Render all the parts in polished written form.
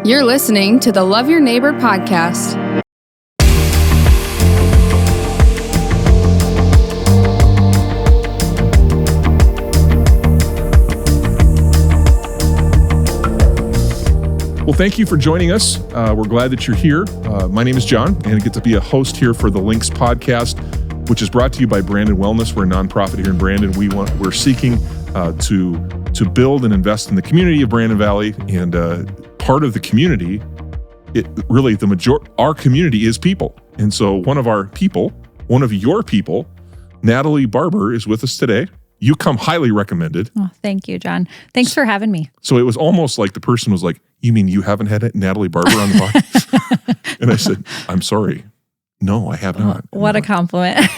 You're listening to the Love Your Neighbor podcast. Well, thank you for joining us. We're glad that you're here. My name is John, and I get to be a host here for the Links podcast, which is brought to you by Brandon Wellness. We're a nonprofit here in Brandon. We're seeking to build and invest in the community of Brandon Valley, and part of the community, our community is people. And so one of your people, Natalie Barber, is with us today. You come highly recommended. Oh, thank you, John. Thanks for having me. So it was almost like the person was like, "You mean you haven't had Natalie Barber on the podcast?" And I said, "I'm sorry. No, I have not." What a compliment.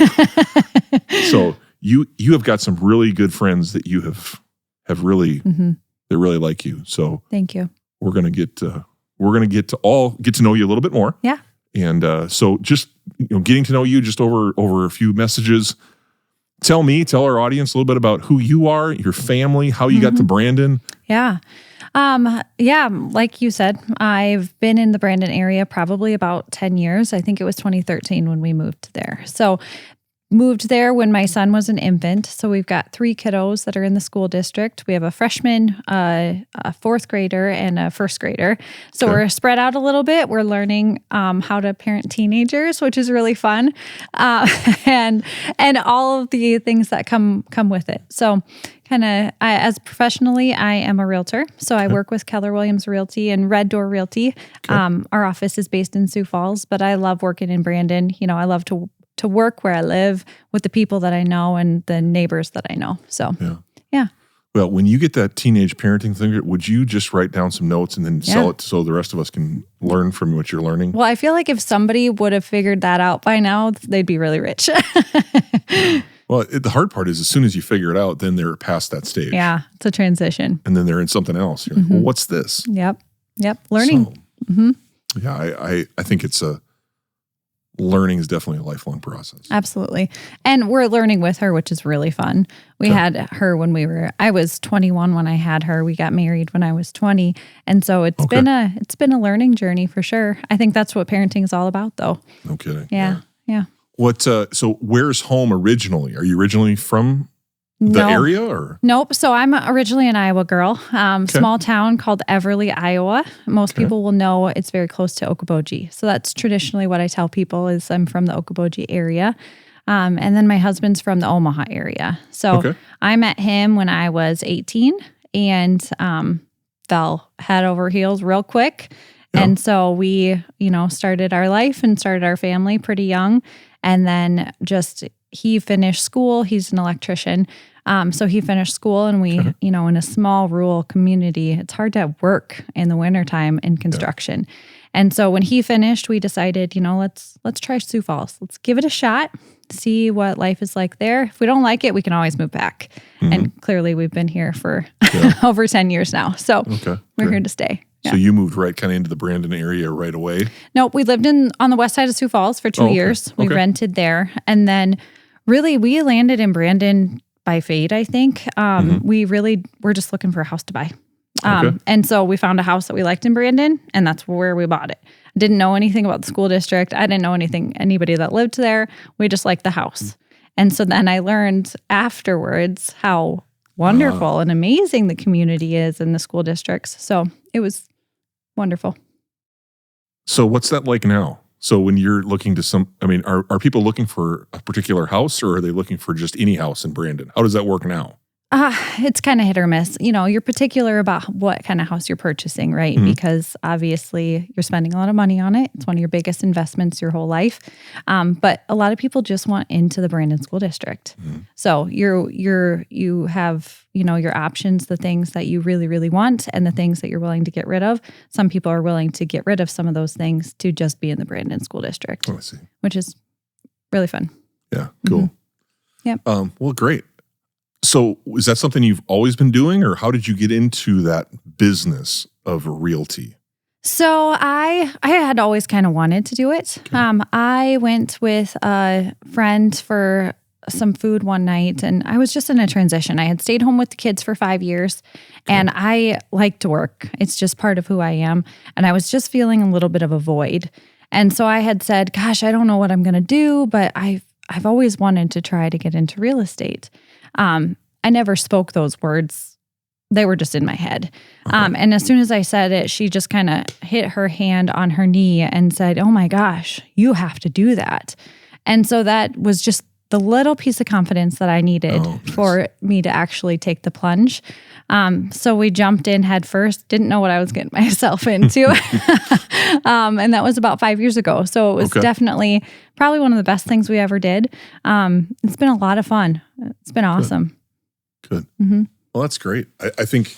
So you have got some really good friends that you have really that really like you. So thank you. We're gonna get to know you a little bit more. Yeah. And so just getting to know you just over a few messages. Tell our audience a little bit about who you are, your family, how you got to Brandon. Yeah. Like you said, I've been in the Brandon area probably about 10 years. I think it was 2013 when we moved there. So moved there when my son was an infant. So we've got 3 kiddos that are in the school district. We have a freshman, a 4th grader, and a 1st grader. So We're spread out a little bit. We're learning how to parent teenagers, which is really fun, and all of the things that come with it. So as professionally, I am a realtor. So I work with Keller Williams Realty and Red Door Realty. Our office is based in Sioux Falls, but I love working in Brandon. I love to work where I live with the people that I know and the neighbors that I know. So, yeah. Well, when you get that teenage parenting thing, would you just write down some notes and then sell it so the rest of us can learn from what you're learning? Well, I feel like if somebody would have figured that out by now, they'd be really rich. Well, the hard part is as soon as you figure it out, then they're past that stage. Yeah, it's a transition. And then they're in something else. You're like, well, what's this? Yep. Learning. So, I think learning is definitely a lifelong process. Absolutely. And we're learning with her, which is really fun. We had her I was 21 when I had her. We got married when I was 20. And so it's been a learning journey for sure. I think that's what parenting is all about though. No kidding. Yeah. So where's home originally? Are you originally from the area or? Nope. So I'm originally an Iowa girl, small town called Everly, Iowa. Most people will know it's very close to Okoboji. So that's traditionally what I tell people is I'm from the Okoboji area. And then my husband's from the Omaha area. So I met him when I was 18 and fell head over heels real quick. Yeah. And so we, started our life and started our family pretty young. And then he finished school. He's an electrician. So he finished school and we, in a small rural community, it's hard to work in the wintertime in construction. Yeah. And so when he finished, we decided, let's try Sioux Falls. Let's give it a shot, see what life is like there. If we don't like it, we can always move back. And clearly we've been here for over 10 years now. So we're here to stay. Yeah. So you moved right kind of into the Brandon area right away? No, we lived on the west side of Sioux Falls for 2 years. We rented there. And then really we landed in Brandon by fate, I think. We really were just looking for a house to buy. And so we found a house that we liked in Brandon, and that's where we bought it. Didn't know anything about the school district. I didn't know anybody that lived there. We just liked the house. And so then I learned afterwards how wonderful and amazing the community is in the school districts. So it was wonderful. So what's that like now? So when you're looking to are people looking for a particular house or are they looking for just any house in Brandon? How does that work now? It's kind of hit or miss. You're particular about what kind of house you're purchasing, right? Because obviously you're spending a lot of money on it. It's one of your biggest investments your whole life. But a lot of people just want into the Brandon School District. So you have, your options, the things that you really, really want and the things that you're willing to get rid of. Some people are willing to get rid of some of those things to just be in the Brandon School District. Oh, I see. Which is really fun. Yeah, cool. Yep. Well, great. So is that something you've always been doing or how did you get into that business of realty? So I had always kind of wanted to do it. I went with a friend for some food one night, and I was just in a transition. I had stayed home with the kids for 5 years, and I like to work. It's just part of who I am. And I was just feeling a little bit of a void. And so I had said, gosh, I don't know what I'm going to do, but I've always wanted to try to get into real estate. I never spoke those words. They were just in my head. And as soon as I said it, she just kind of hit her hand on her knee and said, oh my gosh, you have to do that. And so that was just the little piece of confidence that I needed for me to actually take the plunge. So we jumped in head first, didn't know what I was getting myself into. And that was about 5 years ago. So it was definitely probably one of the best things we ever did. It's been a lot of fun. It's been awesome. Good. Well, that's great. I think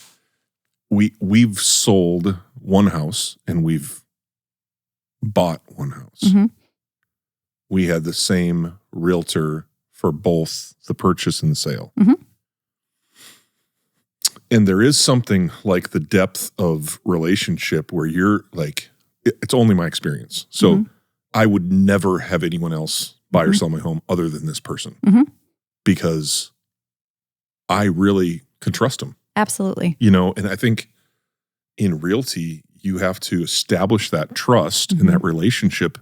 we've sold one house and we've bought one house. We had the same realtor for both the purchase and the sale. And there is something like the depth of relationship where you're like, it's only my experience. So I would never have anyone else buy or sell my home other than this person because I really can trust them. Absolutely. You know, and I think in realty, you have to establish that trust and that relationship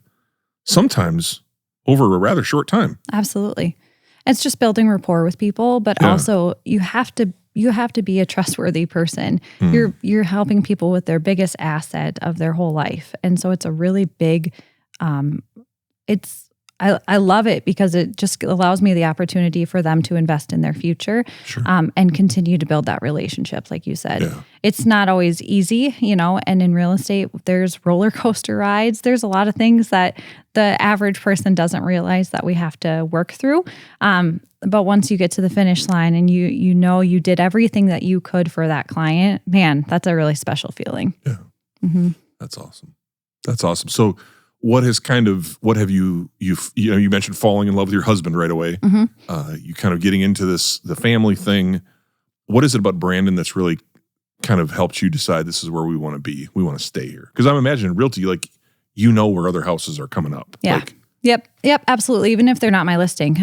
sometimes over a rather short time. Absolutely. It's just building rapport with people, but also you have to be a trustworthy person. You're helping people with their biggest asset of their whole life. And so it's a really big, I love it because it just allows me the opportunity for them to invest in their future and continue to build that relationship, like you said. It's not always easy, you know, and in real estate, there's roller coaster rides. There's a lot of things that the average person doesn't realize that we have to work through. But once you get to the finish line and you know you did everything that you could for that client, man, that's a really special feeling. Yeah. That's awesome. That's awesome. So what have you mentioned falling in love with your husband right away. You kind of getting into the family thing. What is it about Brandon that's really kind of helped you decide this is where we want to be? We want to stay here. Because I'm imagining realty, like, you know where other houses are coming up. Yeah. Yep, absolutely. Even if they're not my listing.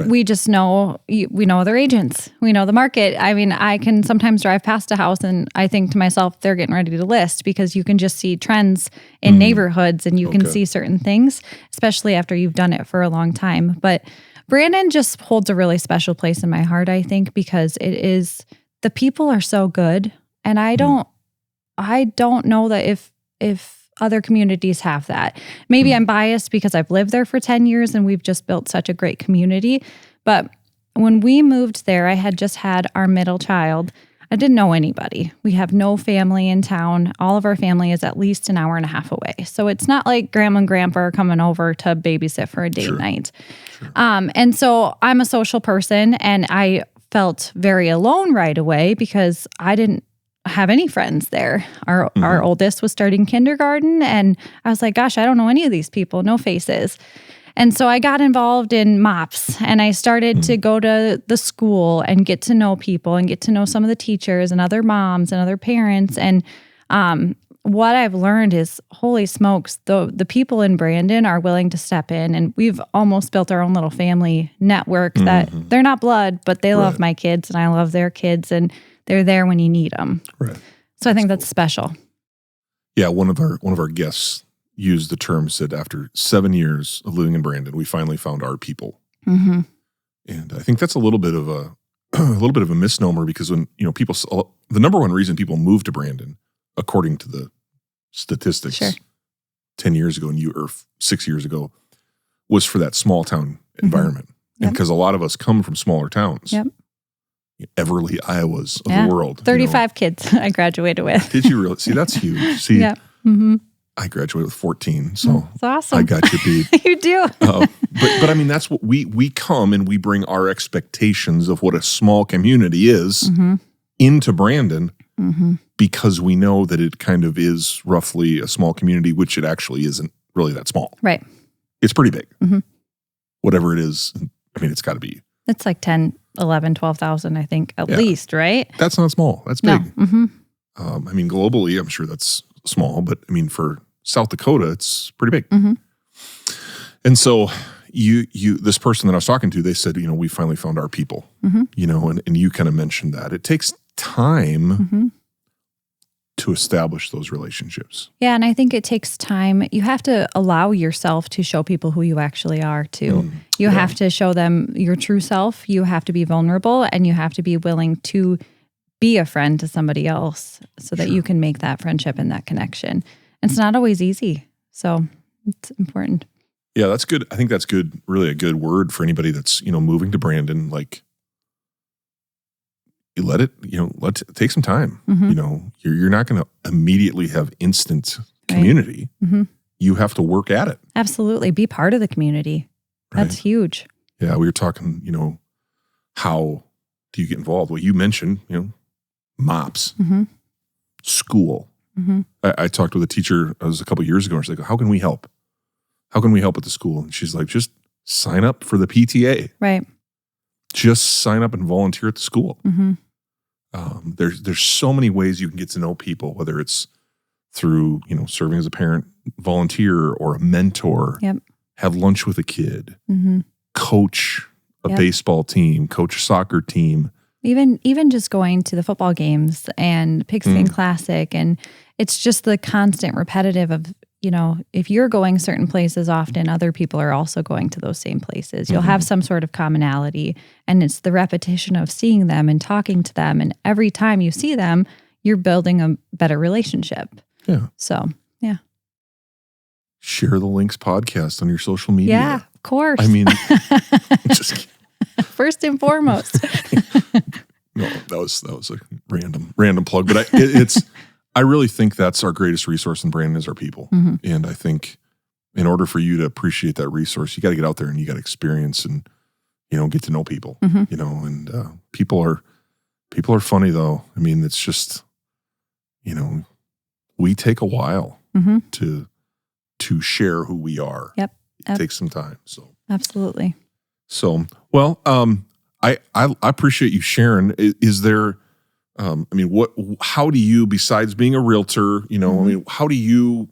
We just know, we know other agents. We know the market. I mean, I can sometimes drive past a house and I think to myself, they're getting ready to list because you can just see trends in neighborhoods and you can see certain things, especially after you've done it for a long time. But Brandon just holds a really special place in my heart, I think, because the people are so good. And I don't know that if other communities have that. Maybe I'm biased because I've lived there for 10 years and we've just built such a great community. But when we moved there, I had just had our middle child. I didn't know anybody. We have no family in town. All of our family is at least an hour and a half away. So it's not like grandma and grandpa are coming over to babysit for a date night. And so I'm a social person and I felt very alone right away because I didn't have any friends there. Our oldest was starting kindergarten and I was like, gosh, I don't know any of these people, no faces. And so I got involved in MOPS and I started to go to the school and get to know people and get to know some of the teachers and other moms and other parents. And what I've learned is, holy smokes, the people in Brandon are willing to step in, and we've almost built our own little family network that they're not blood, but they love my kids and I love their kids and they're there when you need them. Right. So I think that's special. Yeah, one of our guests used the term, said after 7 years of living in Brandon, we finally found our people. And I think that's a little bit of a misnomer because when people, the number one reason people move to Brandon, according to the statistics, 10 years ago or 6 years ago, was for that small town environment, and because a lot of us come from smaller towns. Everly, Iowas of the world. 35 kids I graduated with. Did you really? See, that's huge. See, I graduated with 14, so that's awesome. I got you beat. You do. But I mean, that's what we come and we bring our expectations of what a small community is into Brandon because we know that it kind of is roughly a small community, which it actually isn't really that small. Right. It's pretty big. Whatever it is, I mean, it's got to be. It's like 10, 11, 12,000, I think, at least, right? That's not small. That's big. No. I mean, globally, I'm sure that's small, but I mean, for South Dakota, it's pretty big. And so, this person that I was talking to, they said, we finally found our people, and you kind of mentioned that. It takes time to establish those relationships. Yeah, and I think it takes time. You have to allow yourself to show people who you actually are, too. You have to show them your true self. You have to be vulnerable, and you have to be willing to be a friend to somebody else so that you can make that friendship and that connection. It's not always easy, so it's important. Yeah, that's good. I think that's good. Really a good word for anybody that's, moving to Brandon. Like, you let it take some time. You're not going to immediately have instant community. You have to work at it. Absolutely. Be part of the community. That's huge. Yeah. We were talking, how do you get involved? Well, you mentioned, MOPS, school. I talked with a teacher, it was a couple of years ago, and she's like, how can we help? How can we help at the school? And she's like, just sign up for the PTA. Right. Just sign up and volunteer at the school. There's so many ways you can get to know people, whether it's through, serving as a parent, volunteer, or a mentor, have lunch with a kid, coach a baseball team, coach a soccer team. Even just going to the football games and Pigskin Classic, and it's just the constant repetitive of, if you're going certain places often, other people are also going to those same places. You'll have some sort of commonality, and it's the repetition of seeing them and talking to them. And every time you see them, you're building a better relationship. Yeah. So, yeah. Share the Links podcast on your social media. Yeah, of course. I mean, just kidding. First and foremost. No, that was a random plug, but I really think that's our greatest resource in Brandon is our people. And I think in order for you to appreciate that resource, you got to get out there and you got to experience and, get to know people, and people are funny though. I mean, it's just, we take a while to share who we are. Yep. It takes some time. So absolutely. So, well, I appreciate you sharing. Is there, how do you, besides being a realtor, how do you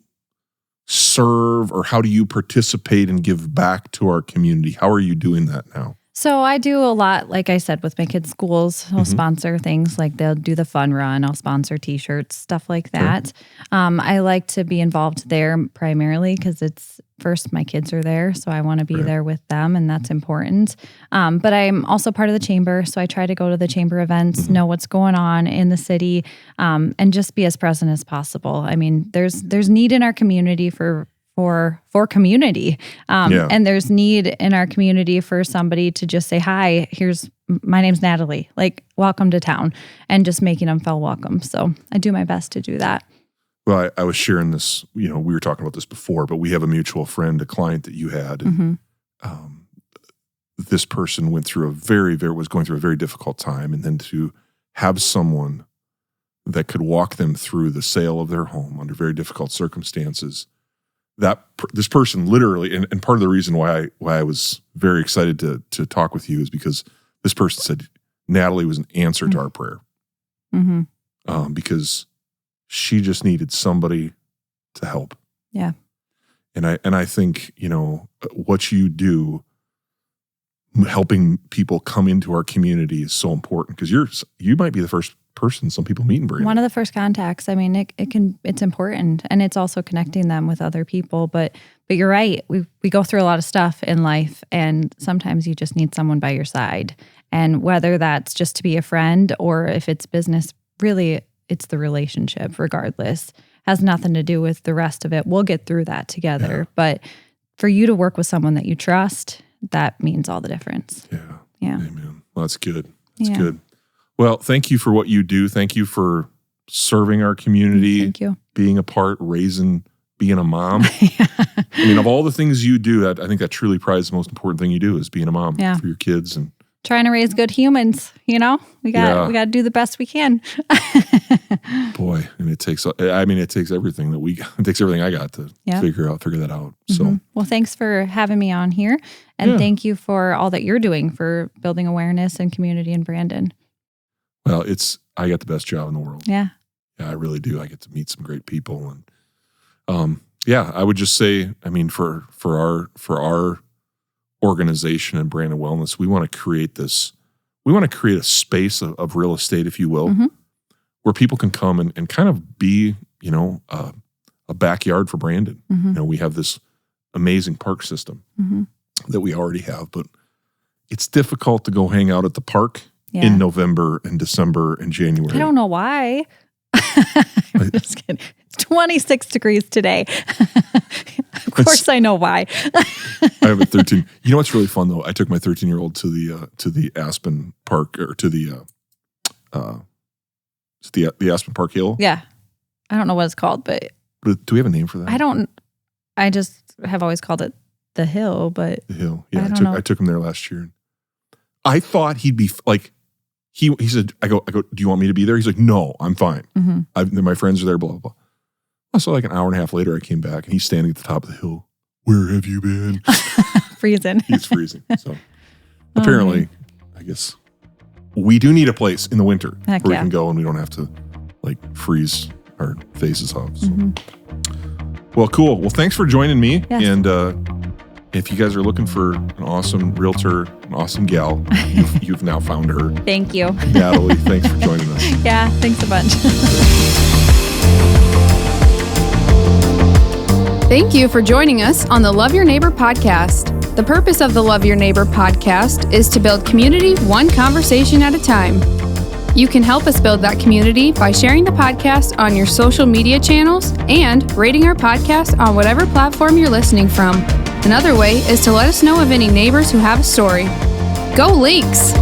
serve or how do you participate and give back to our community? How are you doing that now? So I do a lot, like I said, with my kids' schools. I'll sponsor things like they'll do the fun run. I'll sponsor T-shirts, stuff like that. I like to be involved there primarily because it's first my kids are there, so I want to be there with them, and that's important. But I'm also part of the chamber, so I try to go to the chamber events, know what's going on in the city, and just be as present as possible. I mean, there's need in our community for community. And there's need in our community for somebody to just say, hi, my name's Natalie, like, welcome to town, and just making them feel welcome. So I do my best to do that. Well, I was sharing this, we were talking about this before, but we have a mutual friend, a client that you had. And, this person was going through a very difficult time. And then to have someone that could walk them through the sale of their home under very difficult circumstances, this person literally, and part of the reason why I was very excited to talk with you is because this person said Natalie was an answer to our prayer, because she just needed somebody to help. Yeah, and I think what you do, helping people come into our community, is so important because you might be the first person some people meet in Brandon. One of the first contacts. I mean, it's important, and it's also connecting them with other people. But you're right. We go through a lot of stuff in life, and sometimes you just need someone by your side. And whether that's just to be a friend or if it's business, really, it's the relationship. Regardless, has nothing to do with the rest of it. We'll get through that together. Yeah. But for you to work with someone that you trust, that means all the difference. Yeah. Amen. Well, that's good. That's good. Well, thank you for what you do. Thank you for serving our community. Thank you. Being a part, being a mom. I mean, of all the things you do, I think that truly probably is the most important thing you do is being a mom for your kids and trying to raise good humans. We got to do the best we can. Boy, and it takes everything it takes everything I got to figure that out. So, well, thanks for having me on here, and thank you for all that you're doing for building awareness and community in Brandon. Well, I got the best job in the world. Yeah, I really do. I get to meet some great people, and I would just say, I mean, for our organization in Brandon Wellness, we want to create a space of real estate, if you will, where people can come and kind of be, a backyard for Brandon. We have this amazing park system that we already have, but it's difficult to go hang out at the park in November and December and January. I don't know why. I'm just kidding. It's 26 degrees today. Of course I know why. I have a 13. You know what's really fun though? I took my 13-year-old to the Aspen Park, or to the Aspen Park Hill. Yeah. I don't know what it's called, but do we have a name for that? I just have always called it the hill, but the hill. Yeah, I took him there last year. I thought he'd be like, he said, I go, do you want me to be there? He's like, no, I'm fine. My friends are there, blah, blah, blah. So like an hour and a half later, I came back and he's standing at the top of the hill. Where have you been? Freezing. He's freezing. So apparently, I guess we do need a place in the winter where we can go and we don't have to like freeze our faces off. So. Well, cool. Well, thanks for joining me. Yes. And if you guys are looking for an awesome realtor, an awesome gal, you've now found her. Thank you. Natalie, thanks for joining us. Yeah, thanks a bunch. Thank you for joining us on the Love Your Neighbor podcast. The purpose of the Love Your Neighbor podcast is to build community one conversation at a time. You can help us build that community by sharing the podcast on your social media channels and rating our podcast on whatever platform you're listening from. Another way is to let us know of any neighbors who have a story. Go Leaks!